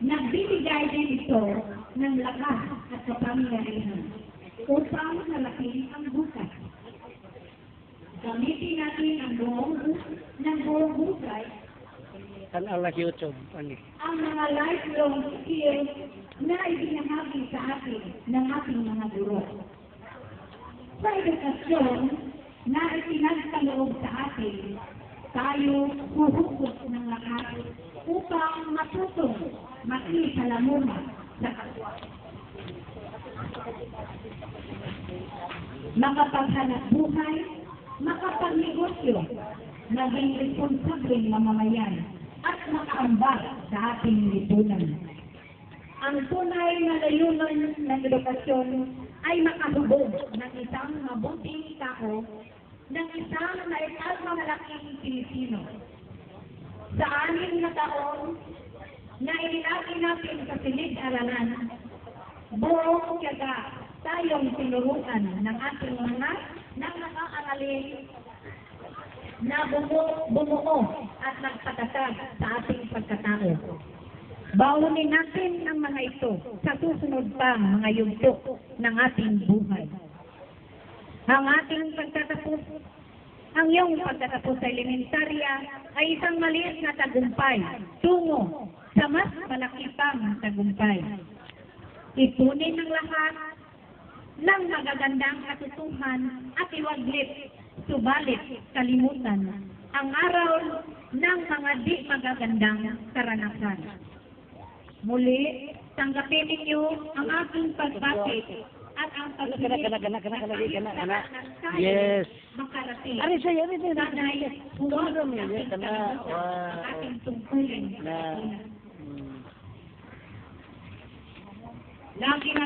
Nagbibigay din ito ng lakas at kapangyarihan upang malaking ang bukas. Gamitin natin ang buong bukas Kan Allah YouTube. Ani. ang mga lifelong skills na ibinahagi sa atin ng ating mga guro. Sa edukasyon na itinagkaloob sa atin, tayo huhugot ng lakas upang matutong makisalamuha sa kapwa. Makapaghanap buhay, makapagnegosyo, maging responsableng mamamayan, at makaambag sa ating lipunan. Ang tunay na layunin ng edukasyon ay makahubog ng isang mabuting tao ng isang malaking Pilipino. Sa 6 na taon na inilagay natin sa silid-aralan, buong tiyaga tayong tinuruan ng ating mga nang-aaral na bumuo at nagpatatag sa ating pagkatao. Baunin natin ang mga ito sa susunod pang mga yugto ng ating buhay. Ang iyong pagtatapos sa elementarya ay isang maliit na tagumpay tungo sa mas malaki pang tagumpay. Ipunin ng lahat ng magagandang katutuhan at iwaglit, subalit kalimutan ang araw ng mga di magagandang karanasan. Muli, tanggapin ninyo ang aking pagbati at ang pagpilit Yes. makarating. Ari saya ni dia. Sana'y Sumunod huwag niya kana ang ating tungkulin. na Lagi na